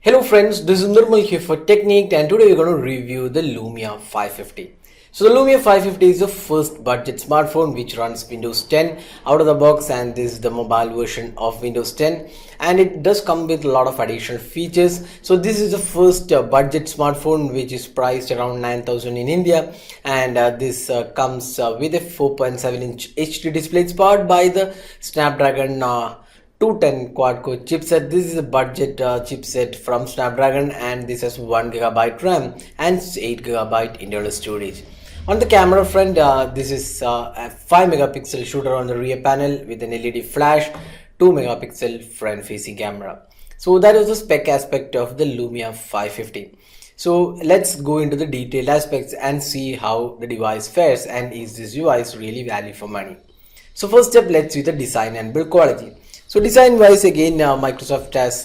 Hello friends, this is Nirmal here for Technique and today we're going to review the Lumia 550. So the Lumia 550 is the first budget smartphone which runs Windows 10 out of the box, and this is the mobile version of Windows 10, and it does come with a lot of additional features. So this is the first budget smartphone which is priced around 9,000 in India, and this comes with a 4.7-inch HD display. It's powered by the Snapdragon 210 quad-core chipset. This is a budget chipset from Snapdragon, and this has 1 GB RAM and 8 GB internal storage. On the camera front, this is a 5 megapixel shooter on the rear panel with an LED flash, 2 megapixel front-facing camera. So that is the spec aspect of the Lumia 550. So let's go into the detailed aspects and see how the device fares, and is this device really value for money. So first step, let's see the design and build quality. So design wise, again Microsoft has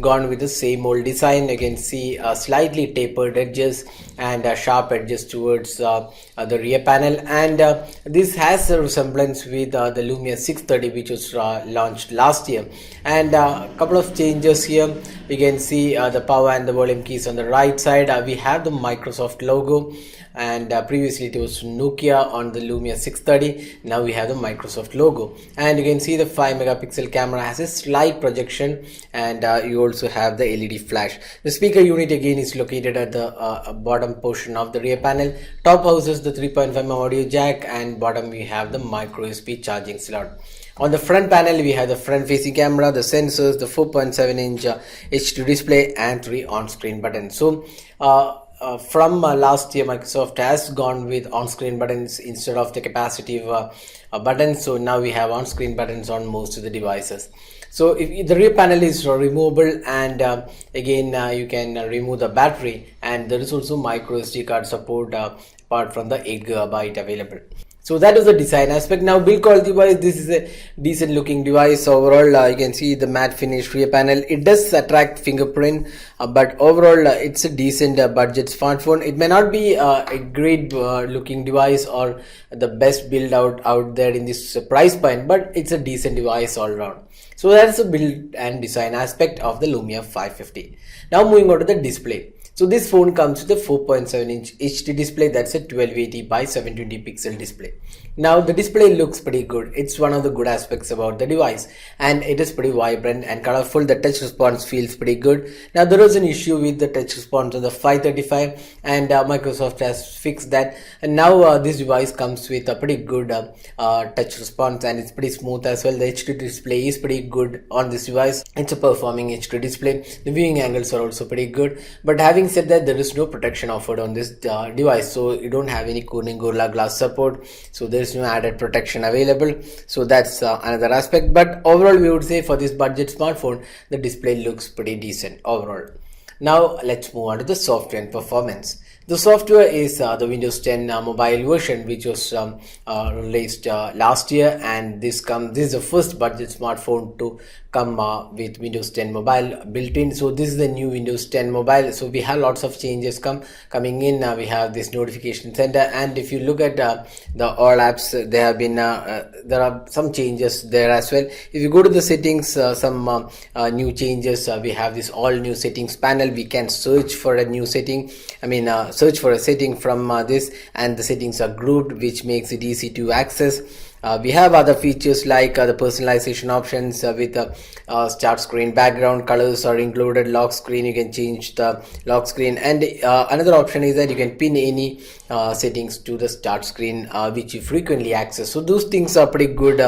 gone with the same old design. You can see slightly tapered edges and sharp edges towards the rear panel, and this has a resemblance with the Lumia 630 which was launched last year. And a couple of changes here. We can see the power and the volume keys on the right side. We have the Microsoft logo, and previously it was Nokia on the Lumia 630. Now we have the Microsoft logo, and you can see the 5 megapixel camera has a slight projection, and you also have the LED flash. The speaker unit again is located at the bottom portion of the rear panel. Top houses the 3.5mm audio jack, and bottom we have the micro USB charging slot. On the front panel, we have the front-facing camera, the sensors, the 4.7-inch HD display, and 3 on-screen buttons. So, from last year, Microsoft has gone with on-screen buttons instead of the capacitive buttons. So now we have on-screen buttons on most of the devices. So if the rear panel is removable, and again you can remove the battery, and there is also micro SD card support apart from the 8 GB available. So that is the design aspect. Now build quality wise, this is a decent looking device. Overall, you can see the matte finish rear panel. It does attract fingerprint, but overall it's a decent budget smartphone. It may not be a great looking device or the best build out there in this price point, but it's a decent device all around. So that's the build and design aspect of the Lumia 550. Now moving on to the display. So this phone comes with a 4.7-inch HD display. That's a 1280 by 720 pixel display. Now the display looks pretty good. It's one of the good aspects about the device, and it is pretty vibrant and colorful. The touch response feels pretty good. Now there was an issue with the touch response on the 535, and Microsoft has fixed that, and now this device comes with a pretty good touch response, and it's pretty smooth as well. The HD display is pretty good on this device. It's a performing HD display. The viewing angles are also pretty good, but having said that, there is no protection offered on this device, so you don't have any Corning Gorilla Glass support, so there is no added protection available. So that's another aspect, but overall we would say for this budget smartphone the display looks pretty decent overall. Now let's move on to the software and performance. The software is the Windows 10 mobile version which was released last year, and this is the first budget smartphone to come with Windows 10 mobile built in. So this is the new Windows 10 mobile. So we have lots of changes coming in. We have this notification center, and if you look at the all apps, there have been there are some changes there as well. If you go to the settings, some new changes. We have this all new settings panel. We can search for a new setting. Search for a setting from this, and the settings are grouped, which makes it easy to access. We have other features like the personalization options with start screen background colors are included. Lock screen, you can change the lock screen, and another option is that you can pin any settings to the start screen which you frequently access. So those things are pretty good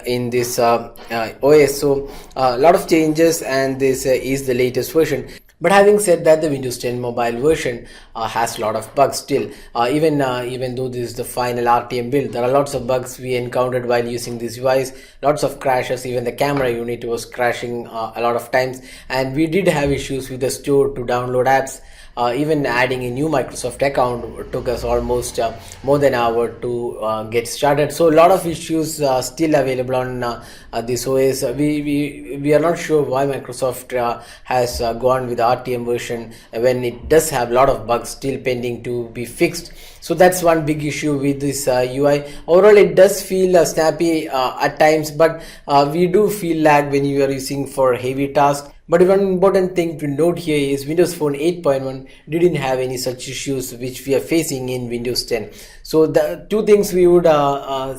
in this OS. So a lot of changes, and this is the latest version. But having said that, the Windows 10 mobile version has a lot of bugs still. Even though this is the final RTM build, there are lots of bugs we encountered while using this device. Lots of crashes. Even the camera unit was crashing a lot of times, and we did have issues with the store to download apps. Even adding a new Microsoft account took us almost more than an hour to get started. So a lot of issues still available on this OS. We are not sure why Microsoft has gone with the RTM version when it does have a lot of bugs still pending to be fixed. So that's one big issue with this UI. Overall, it does feel snappy at times, but we do feel lag when you are using for heavy tasks. But one important thing to note here is Windows Phone 8.1 didn't have any such issues which we are facing in Windows 10. So the two things we would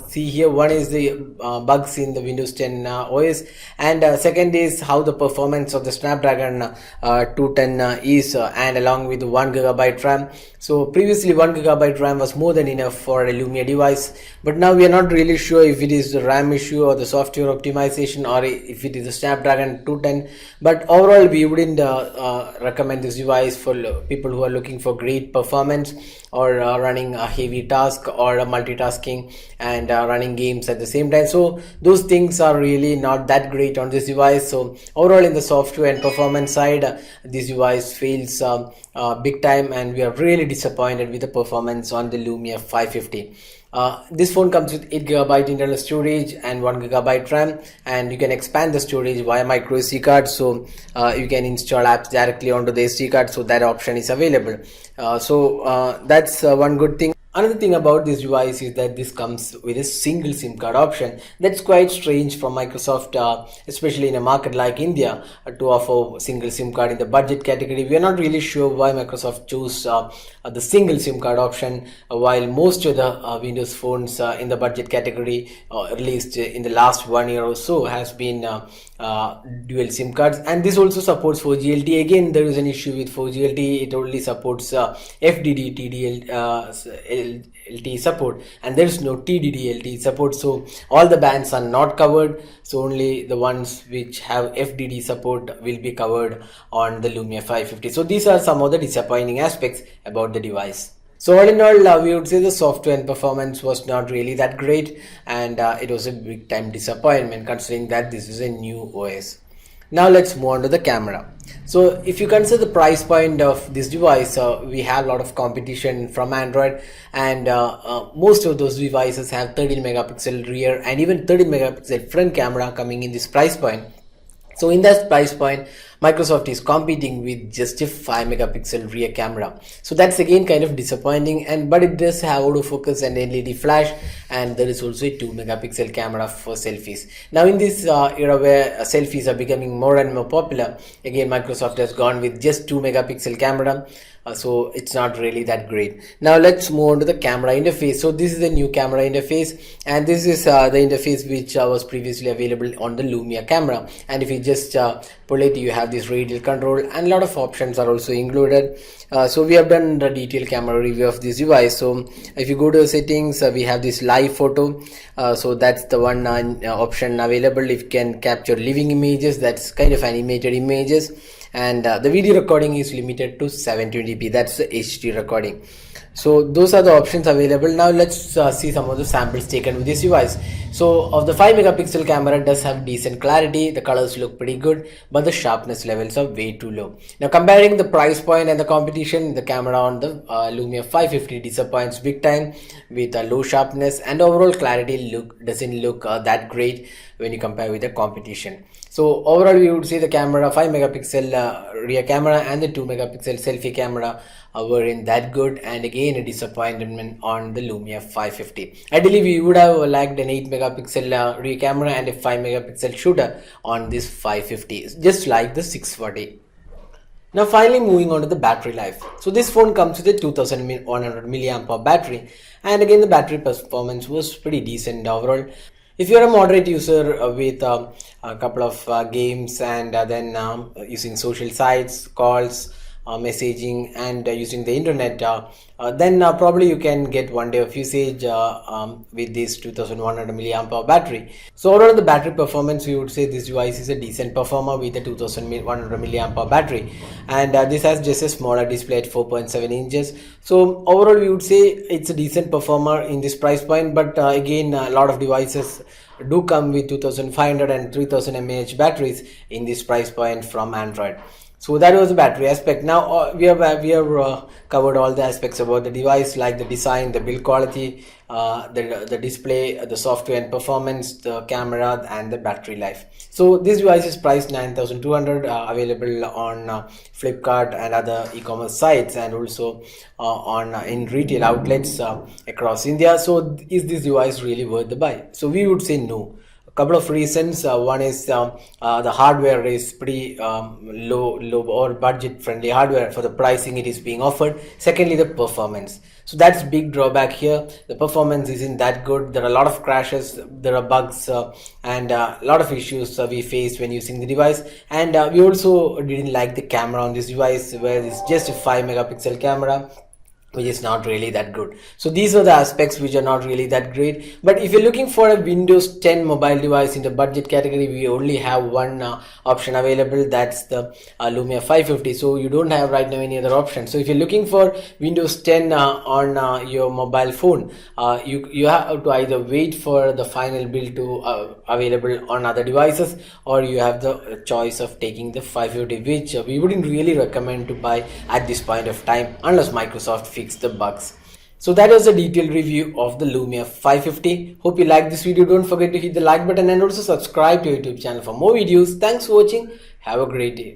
see here, one is the bugs in the Windows 10 OS, and second is how the performance of the Snapdragon 210 is, and along with 1 GB RAM. So previously 1 GB RAM was more than enough for a Lumia device, but now we are not really sure if it is the RAM issue or the software optimization, or if it is the Snapdragon 210. But overall we wouldn't recommend this device for people who are looking for great performance, or running a heavy task, or multitasking and running games at the same time. So those things are really not that great on this device. So overall in the software and performance side, this device fails big time, and we are really disappointed with the performance on the Lumia 550. This phone comes with 8 GB internal storage and 1 GB RAM, and you can expand the storage via micro SD card. So you can install apps directly onto the SD card, so that option is available. That's one good thing. Another thing about this device is that this comes with a single SIM card option. That's quite strange from Microsoft, especially in a market like India, to offer single SIM card in the budget category. We are not really sure why Microsoft chose the single SIM card option, while most of the Windows phones in the budget category, at least in the last 1 year or so, has been dual SIM cards. And this also supports 4G LTE. Again, there is an issue with 4G LTE. It only supports FDD, TDL, LTE support, and there is no TDD LTE support. So all the bands are not covered, so only the ones which have FDD support will be covered on the Lumia 550. So these are some of the disappointing aspects about the device. So all in all, we would say the software and performance was not really that great, and it was a big time disappointment considering that this is a new OS. Now let's move on to the camera. So if you consider the price point of this device, we have a lot of competition from Android, and most of those devices have 13 megapixel rear and even 13 megapixel front camera coming in this price point. So in that price point, Microsoft is competing with just a 5 megapixel rear camera. So that's again kind of disappointing, but it does have autofocus and LED flash, and there is also a 2 megapixel camera for selfies. Now in this era where selfies are becoming more and more popular, again Microsoft has gone with just 2 megapixel camera. So it's not really that great. Now let's move on to the camera interface. So this is the new camera interface, and this is the interface which was previously available on the Lumia camera. And if you just pull it, you have this radial control, and a lot of options are also included. So we have done the detailed camera review of this device. So if you go to the settings, we have this live photo. So that's the one option available. If you can capture living images, that's kind of animated images, and the video recording is limited to 720p. That's the HD recording. So those are the options available. Now let's see some of the samples taken with this device. So of the 5 megapixel camera, it does have decent clarity, the colors look pretty good, but the sharpness levels are way too low. Now comparing the price point and the competition, the camera on the Lumia 550 disappoints big time with a low sharpness, and overall clarity doesn't look that great when you compare with the competition. So overall we would say the camera, 5 megapixel rear camera and the 2 megapixel selfie camera weren't that good, and again a disappointment on the Lumia 550. Ideally we would have liked an 8 megapixel rear camera and a 5 megapixel shooter on this 550, just like the 640. Now finally moving on to the battery life. So this phone comes with a 2100 milliamp hour battery, and again the battery performance was pretty decent overall. If you are a moderate user with a couple of games, and then using social sites, calls, messaging, and using the internet, then probably you can get one day of usage with this 2100 milliamp hour battery. So overall the battery performance, we would say this device is a decent performer with a 2100 milliamp hour battery, and this has just a smaller display at 4.7 inches. So overall we would say it's a decent performer in this price point, but again a lot of devices do come with 2500 and 3000 mAh batteries in this price point from Android. So that was the battery aspect. Now we have covered all the aspects about the device, like the design, the build quality, the display, the software and performance, the camera, and the battery life. So this device is priced 9200, available on Flipkart and other e-commerce sites, and also in retail outlets across India. So is this device really worth the buy? So we would say no. couple of reasons. One is the hardware is pretty low or budget friendly hardware for the pricing it is being offered. Secondly, the performance. So that's big drawback here. The performance isn't that good. There are a lot of crashes, there are bugs, and a lot of issues we faced when using the device. And we also didn't like the camera on this device, where it's just a 5 megapixel camera, which is not really that good. So these are the aspects which are not really that great. But if you're looking for a Windows 10 mobile device in the budget category, we only have one option available. That's the Lumia 550. So you don't have right now any other option. So if you're looking for Windows 10 on your mobile phone, you have to either wait for the final build to available on other devices, or you have the choice of taking the 550, which we wouldn't really recommend to buy at this point of time unless Microsoft fix the bugs. So that was a detailed review of the Lumia 550. Hope you liked this video. Don't forget to hit the like button and also subscribe to our YouTube channel for more videos. Thanks for watching. Have a great day.